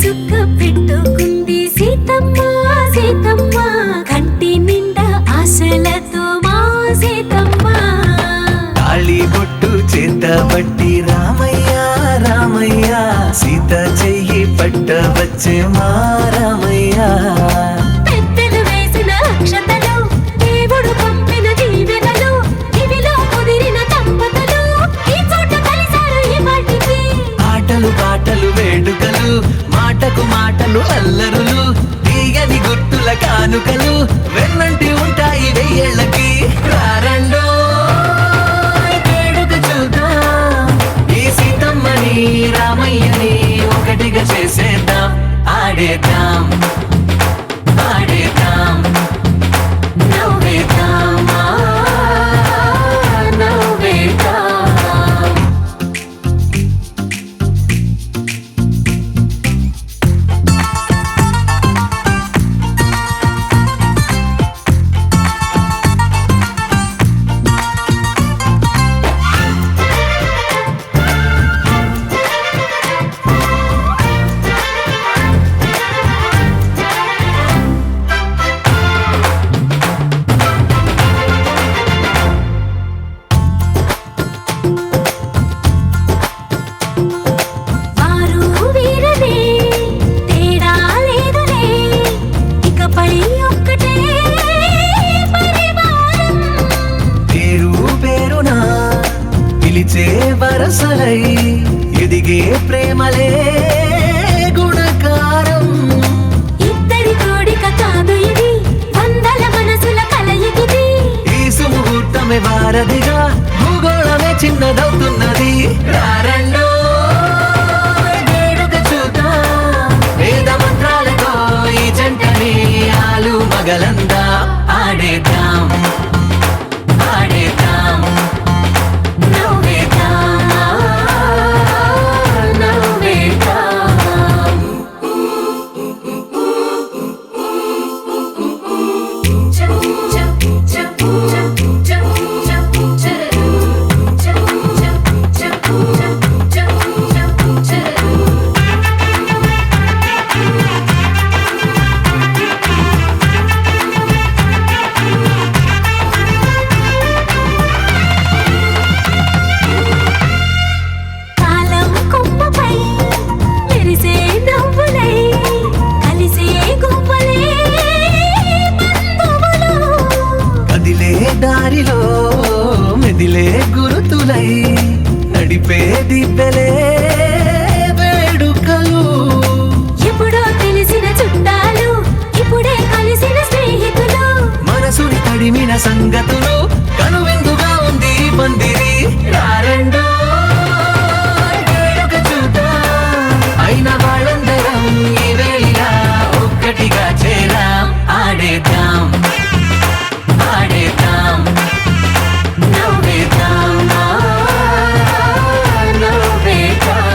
చుక్క పెట్టుకుంది సీతమ్మ సీతమ్మ కంటి నిండా ఆశలతో మా సీతమ్మ తాళి బొట్టు చేతబట్టి రామయ్య రామయ్య సీత చెయ్యి పట్టవచ్చే మా రామయ్య పెద్దలు వేసిన అక్షతలు దేవుడు పంపిన దీవెనలు ఇవిలో కుదిరిన దంపతులు ఈ చోట కలిసారు ఈ వాటికి ఆటలు పాటలు వేడుకలు మాటకు మాటలు అల్లరులు తీయని గుర్తుల కానుకలు వెన్నంటి ఉంటాయి వెయ్యేళ్ళకి రారండో వేడుక చూద్దాం ఈ సీతమ్మని రామయ్యని ఒకటిగా చేసేద్దాం ఆడేద్దాం ఆడేద్దాం నవ్వేద్దాం నవ్వేద్దాం వారు వీరనే తేడా లేదులే ఇకపై ఒక్కటే పరివారం పేరు పేరునా పిలిచే వరసలై ఎదిగే ప్రేమలే గుణకారం ఇద్దరి కోడిక కాదు ఇది వందల మనసుల కలయికిది ఈ సుముహూర్తమే వారధిగా భూగోళమే చిన్నదవుతున్నది రారండో వేడుక చూద్దాం వేద మంత్రాలతో ఈ జంటని ఆలు మగలందా ఆడేద్దాం ఆడేద్దాం నవ్వేద్దాం నవ్వేద్దాం కాలం కొమ్మపై మెరిసే నవ్వులై కలిసే గువ్వలే బంధువులు కదిలే దారిలో మెదిలే గురుతులై నడిపే దిబ్బెలే వేడుకలు ఎప్పుడో తెలిసిన చుట్టాలు ఇప్పుడే కలిసిన స్నేహితులు మనసుని తడిమిన సంగతులు కనువిందుగా ఉంది ఈ పందిరి రారండో వేడుక చూద్దాం అయిన వాళ్ళందరం ఈ వేళ ఒక్కటిగా చేరాం ఆడేద్దాం ఆడేద్దాం నవ్వేద్దాం నవ్వేద్దాం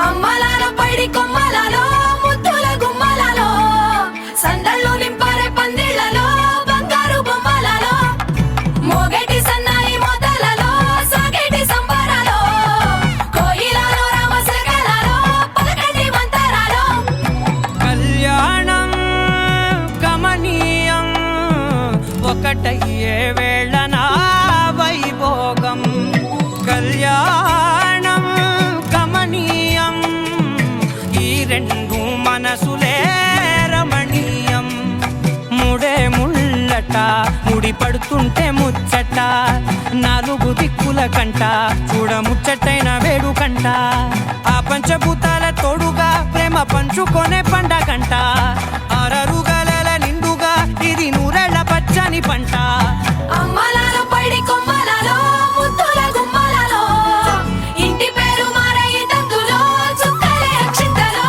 అమ్మలాల పైడి కొమ్మలలో ముద్దుల గుమ్మలలో సందళ్ళు నింపారే పందిళ్లలో బంగారు బొమ్మలలో మోగేటి సన్నాయి మోతలలో సాగేటి సంబరాలో కోయిలలో రామశకలలో పలకండి మంతరాలో కళ్యాణం గమనీయం ఒకటయ్యే వేళ నా వైభోగం కళ్యాణం గమనీయం ఈ రెండు మనసులే రమణీయం ముడే ముళ్ళట ముడి పడుతుంటే ముచ్చట నాలుగు దిక్కుల కంట చూడ ముచ్చటైన వేడుకంట ఆ పంచభూతాల తోడుగా ప్రేమ పంచుకొనే పండగంట అరరుగలల నిండుగా ఇది నూరెళ్ళ పచ్చని పంట అమ్మలాల పైడి కొమ్మలలో ముద్దుల గుమ్మలలో ఇంటి పేరు మారయి తందులో చుక్కలే అక్షింతలో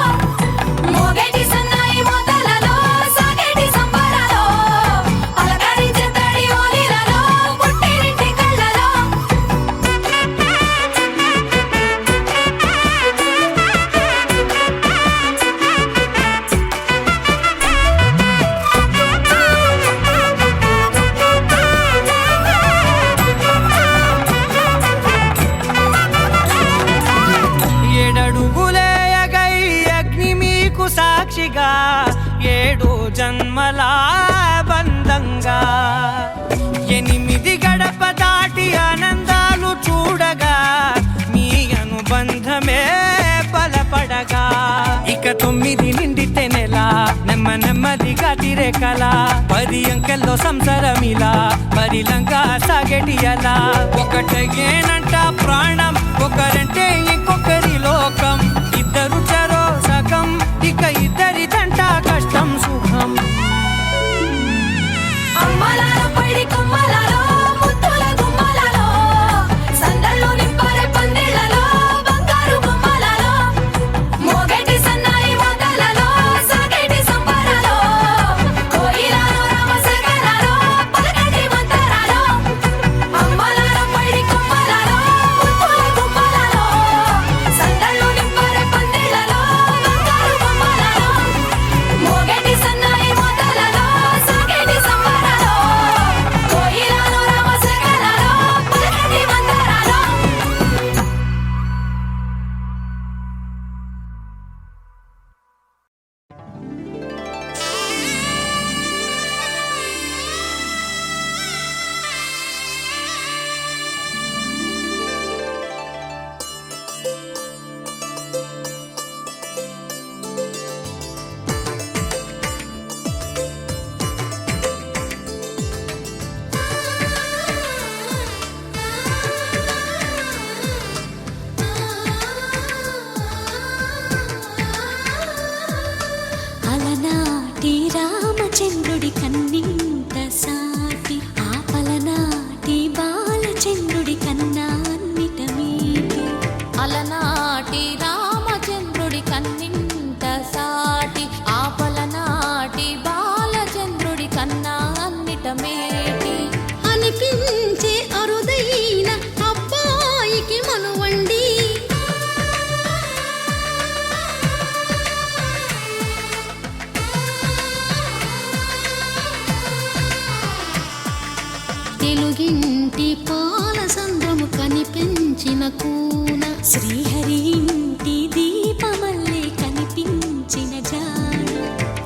మోగేటి సన్నాయి మోతలలో సాగేటి సంబరాలో పలకరించే తడి ఓలిలలో పుట్టినింటి కళ్ళలో జతగా 7 జన్మల బంధంగా 8 గడప దాటి ఆనందాలు చూడగా మీ అనుబంధమే బలపడగా ఇక 9 నిండితే నెల నెమ్మదిగా తిరే కల 10 అంకెల్లో సంసారమిలా పరిలంగా సాగేటియలా ఒకటేనంట ప్రాణం ఒకరంటే ఇంకొకరి లోకం ఇద్దరు చరో సగం ఇక ఇద్దరిదంట కష్టం సుఖం అమ్మలాలో పడి కొమ్మలాలో ముత్తుల గుమ్మలాలో సందళ్ళు నింపారే పందిళ్ళలో బంగారు గుమ్మలాలో మోగేటి సన్నాయి మోతలలో సాగేటి సంబరాలో కోయిలాలో రామసగనాలో పలకటి మంతరాలో అమ్మలాలో పడి కొమ్మలాలో ముత్తుల గుమ్మలాలో సందళ్ళు నింపారే పందిళ్ళలో బంగారు గుమ్మలాలో మోగేటి సన్నాయి మోతలలో సాగేటి సంబరాలో కోయిలాలో రామసగనాలో పలకటి మంతరాలో అలనాటి రామచంద్రుడి కన్నింత సాటి ఆపలనాటి బాలచంద్రుడి కన్నా అన్నిట మీటి అలనాటి రామచంద్రుడి కన్నింత సాటి ఆపలనాటి బాలచంద్రుడి కన్నా అన్నిట మేటి అనిపించే అరుదైన అబ్బాయికి మనువండి తెలుగింటి పాలసంద్రము కనిపించిన కూన శ్రీహరి ఇంటి దీపమల్లే కనిపించిన జాడ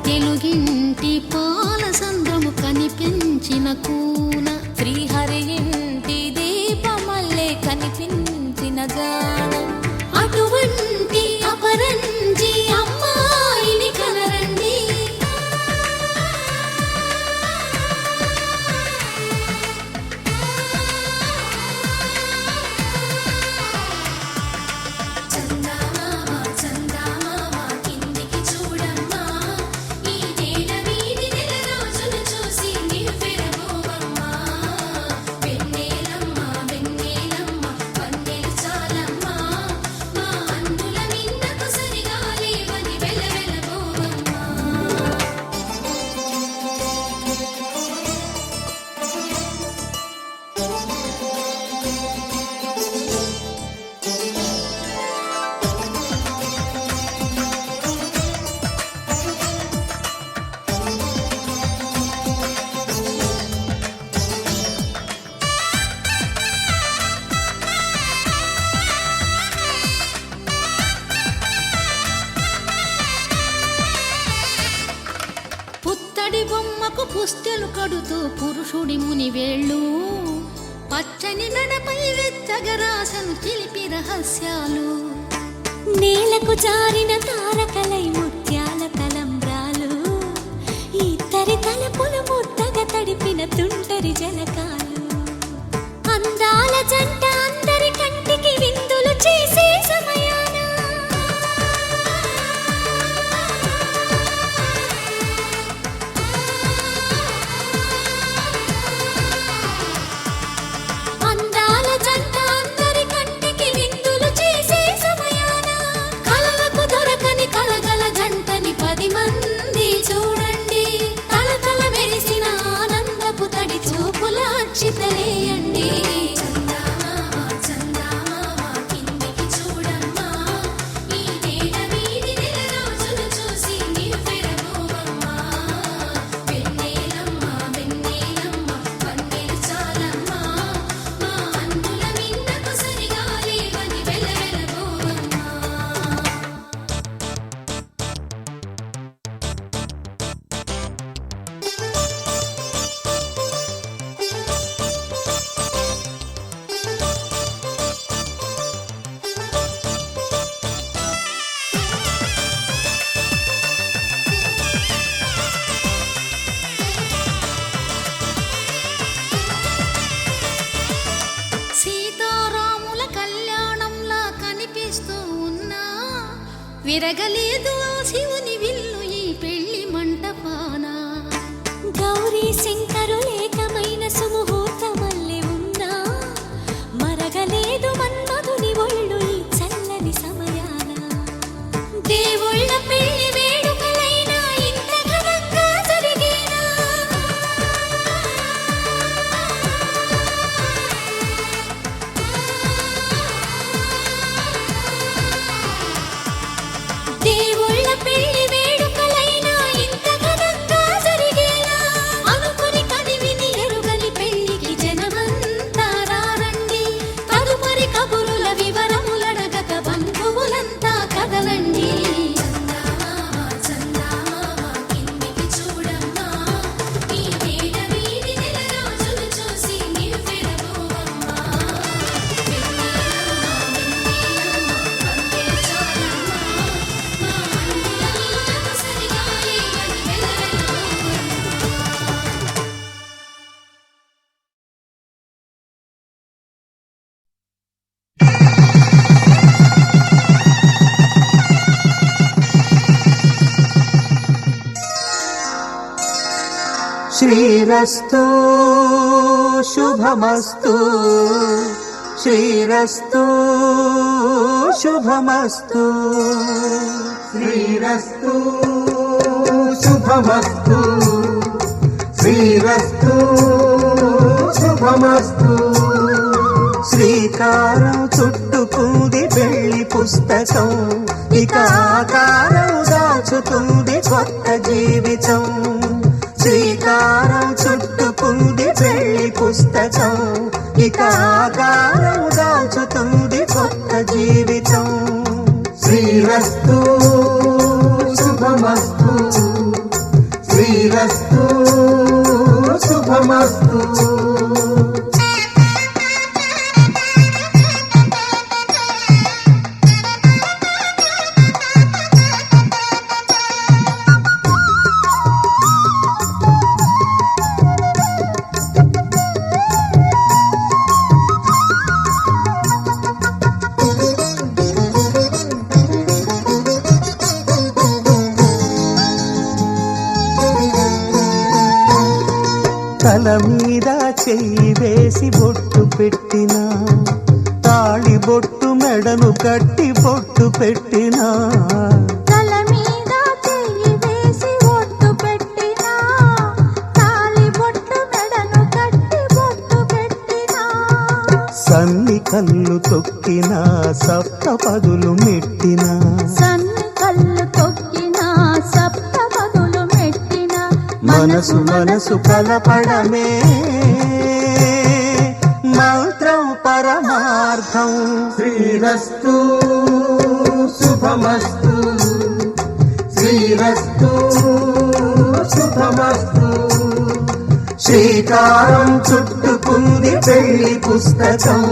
తెలుగింటి పాలసంద్రము కనిపించిన కూన శ్రీహరి ఇంటి దీపమల్లే కనిపించిన జాడ అటువంటి అపరంజి అమ్మాయిని కనరండి చందమామ చందమామ కిందికి చూడమ్మా ఈ నేల వీధి నెల రోజును చూసి నివ్వెరబోవమ్మా వెన్నెలమ్మ వెన్నెలమ్మ వన్నెలు చాలమ్మా మా అందుల నిన్నకు సరిగా లేవని వెలవెలబోవమ్మా పుత్తడి బొమ్మకు పుస్తెలు కడుతూ పురుషుడి ముని వేళ్ళు పచ్చని నడపై వెచ్చగరాసను చిలిపి రహస్యాలు నేలకు జారిన తారకలై ముత్యాల తలంబ్రాలు ఇద్దరి తలపులు ముద్దగా తడిపిన తుంటరి జలకాలు అందాల జంట అందరి కంటికి విందులు చేసే సమయాన అందాల జంట అందరి కంటికి విందులు చేసే సమయాన కలలకు దొరకని కలగల జంటని 10 మంది చూడండి తలతల మెరిసిన ఆనందపు తడి చూపుల అచ్చితలేయండి చందమామ విరగలేదు ఆ శివుని విల్లు ఈ పెళ్లి మంటపాన. గౌరీ శంకరులేకమైన సుముహూర్తమల్లె ఉన్నా మరగలేదు మన్మధుని ఒళ్ళు ఈ చల్లని సమయాన. దేవుళ్ళ పెళ్లి వేడుకలైనా ఇంత ఘనంగా జరిగేనా? దేవుళ్ళ పెళ్లి వేడుకలైనా ఇంత ఘనంగా జరిగేనా? అనుకుని కదివిని ఎరుగని పెళ్లికి జనమంతా రారండి. తదుపరి కబురుల వివరములడగక బంధువులంతా కదలండి. చందమామ కిందికి చూడమ్మా, ఈ వేడ వీధి నెలరాజులు చూసి నివ్వెరబోవమ్మా. వెన్నెలమ్మ పందిరి చాలమ్మా, మా అన్నుల నీళ్ళకు సరిగా లేవని వెలవెలబోవమ్మా. శ్రీరస్తు శుభమస్తు, శ్రీరస్తు శుభమస్తు, శ్రీరస్తు శుభమస్తు, శ్రీరస్తు శుభమస్తు. శ్రీకారం చుట్టుకుంది పెళ్లి పుస్తకం, ఇక ఆకారం దాచుతుంది కొత్త జీవితం. శ్రీకారం చుట్టుకుంది పెళ్లి పుస్తకం, ఇక ఆకారం దాచుతుంది కొత్త జీవితం. శ్రీరస్తు శుభమస్తు, శ్రీరస్తు శుభమస్తు. తల మీద చెయ్యి వేసి బొట్టు పెట్టినా, తాళి బొట్టు మెడను కట్టి బొట్టు పెట్టినా. తల మీద చెయ్యి వేసి బొట్టు పెట్టినా, తాళి బొట్టు మెడను కట్టి బొట్టు పెట్టినా. సన్ని కళ్ళు తొక్కినా, సప్త పదులు మెట్టినా, సన్ని కళ్ళు తొక్కినా, సప్త పదులు మెట్టినా. మనసు మనసు కలపడమే మంత్రం పరమార్థం. శ్రీరస్తు శుభమస్తు, శ్రీరస్తు శుభమస్తు. శ్రీకారం చుట్టుకుంది పెళ్లి పుస్తకం,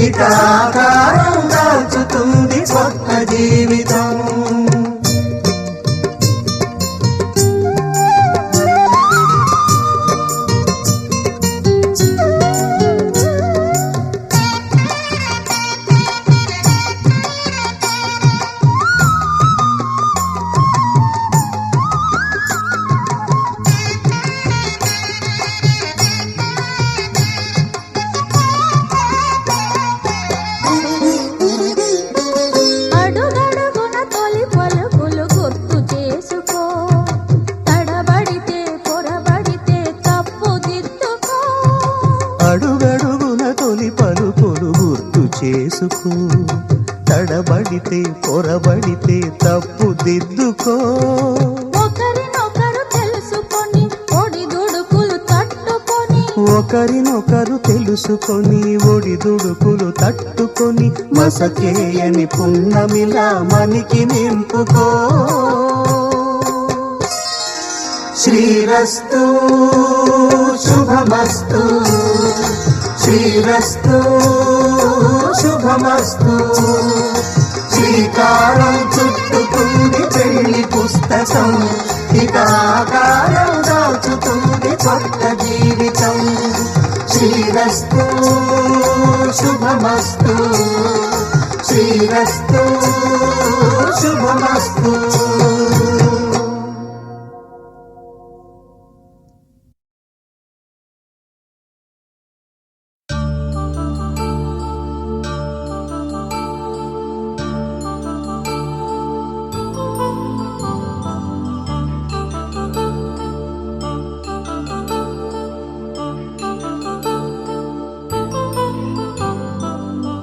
ఇక ఆకారం దాల్చుతుంది కొత్త జీవితం. అడుగడుగున తొలి పలుకులు గుర్తు చేసుకో, తడబడితే పొరబడితే తప్పు దిద్దుకో. అడుగడుగున తొలి పలుకులు గుర్తు చేసుకో, తడబడితే పొరబడితే తప్పు దిద్దుకో. ఒకరినొకరు తెలుసుకొని ఒడిదుడుకులు తట్టుకొని, ఒకరినొకరు తెలుసుకొని ఒడిదుడుకులు తట్టుకొని, మసకేయని పున్నమిలా మనికి నింపుకో. శ్రీరస్తు శుభమస్తు, శ్రీరస్తు శుభమస్తు. శ్రీకారం చుట్టుకుంది పెళ్లి పుస్తకం, ఇక ఆకారం దాచుతుంది కొత్త జీవితం. శ్రీరస్తు శుభమస్తు, శ్రీరస్తు శుభమస్తు.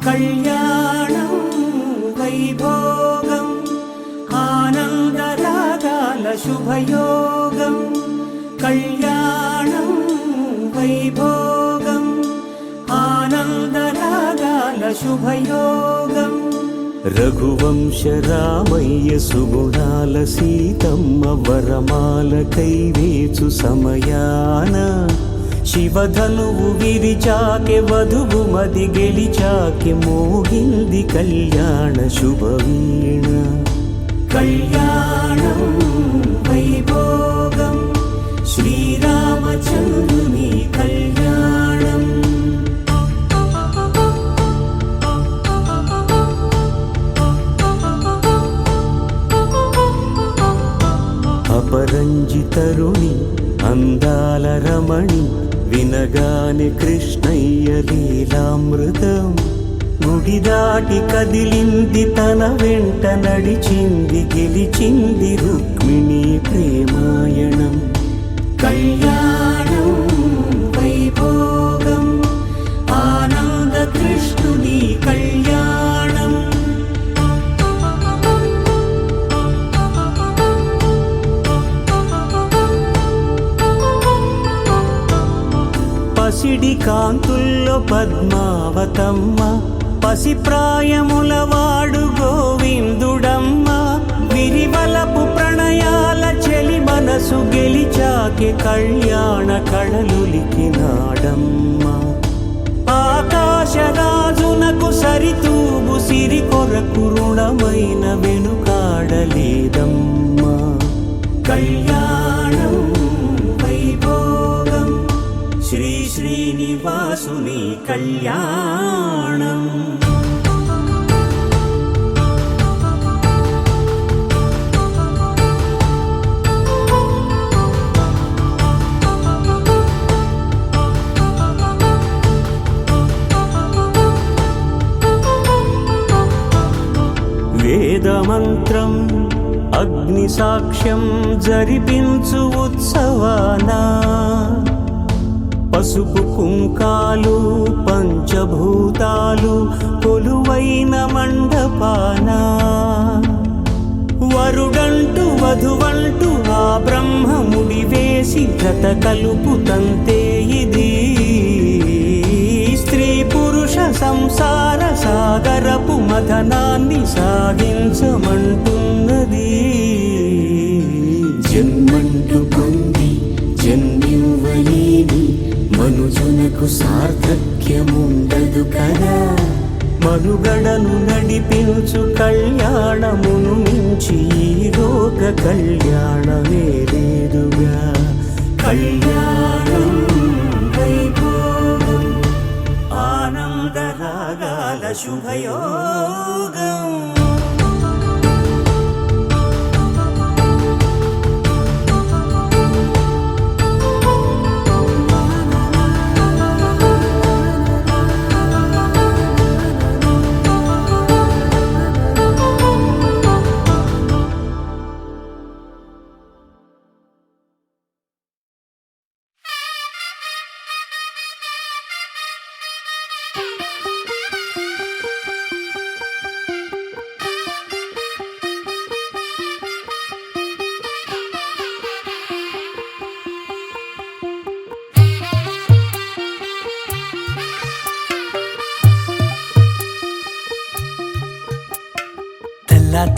కళ్యాణం వైభోగం ఆనందరాగాల శుభయోగం. కళ్యాణం వైభోగం ఆనందరాగాల శుభయోగం. రఘువంశ రామయ్య సుగుణాల సీతమ్మ వరమాల కైవేచు సమయాన శివధనువు విరిచాకె వధువు మది గెలిచాకె మోగింది కళ్యాణ శుభవీణ. కళ్యాణం వైభోగం శ్రీరామచంద్రుని కళ్యాణం. అపరంజి తరుణి అందాల రమణి వినగాని కృష్ణయ్య లీలామృతం. గుడి దాటి కదిలింది తన వెంట నడిచింది గెలిచింది రుక్మిణి ప్రేమాయణం. కళ్యాణం వైభోగం ఆనంద కృష్ణుని కళ్యాణం. పసిడి కాంతుల్లో పద్మావతమ్మ పసిప్రాయముల వాడు గోవిందుడమ్మ. విరివలపు ప్రణయాల చెలి మనసు గెలిచాకె కళ్యాణ కళలులికినాడమ్మ. ఆకాశరాజునకు సరితూగు సిరి కొరకు రుణమైన వెనుకాడలేదమ్మ. కళ్యాణం వైభోగం శ్రీ శ్రీనివాసుని కళ్యాణం. వేదమంత్రం అగ్ని సాక్ష్యం జరిపించు ఉత్సవానా పసుపు కుంకాలు పంచభూతాలు కొలువైన మండపాన. వరుడంటూ వధువంటూ ఆ బ్రహ్మముడి వేసి జత కలుపు తంతే ఇది. స్త్రీ పురుష సంసార సాగరపు మథనాన్ని సాగించమంటున్నది. జన్మంటూ పొంది జన్మివ్వలేని మనుజునకు సార్థక్యముండదు కదా. మనుగడను నడిపించు కళ్యాణమును మించి ఈ లోక కళ్యాణమే లేదుగా. కళ్యాణం వైభోగం ఆనందరాగాల శుభయోగం.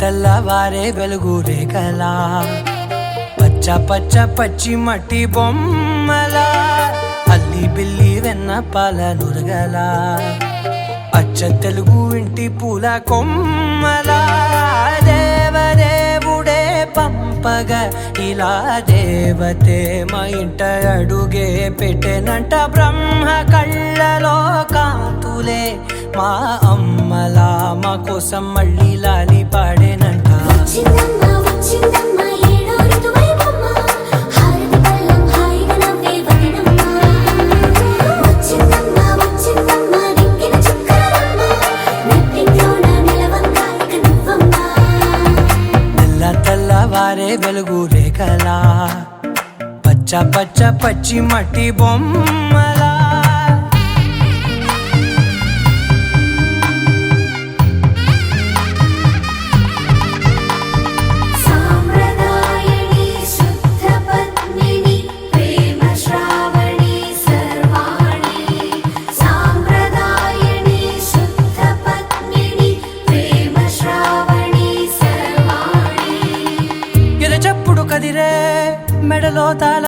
తెల్లవారే వెలుగు రేఖలా పచ్చ పచ్చ పచ్చి మట్టి బొమ్మలా అల్లి బిల్లి వెన్న పాల నురగలా అచ్చ తెలుగు ఇంటి పూల కొమ్మలా దేవదేవుడే పంపగా ఇలా దేవతే మా ఇంట అడుగే పెట్టెనంట. బ్రహ్మ కళ్ళలో కాంతులే మా అమ్మలా కోసం మళ్ళీ లాలి పాడేనంట. వచ్చిందమ్మ వచ్చిందమ్మ ఏడో ఋతువైవమ్మ హారతి పళ్ళం హాయిగా నవ్వే వదనమ్మ వచ్చిందమ్మ వచ్చిందమ్మ దిక్కిన చుక్కలమ్మ నెట్టింట్లోన నిలవంగా ఇక నువ్వమ్మ తెల్ల తెల్లవారే వెలుగు రేఖలా పచ్చ పచ్చ పచ్చి మట్టి బొమ్మలా సాంప్రదాయని శుద్ధ పద్మిని ప్రేమ శ్రావణి సర్వాణి సాంప్రదాయని శుద్ధ పద్మిని ప్రేమ శ్రావణి సర్వాణి ఎరచప్పుడు కదిరే మెడలో తాళ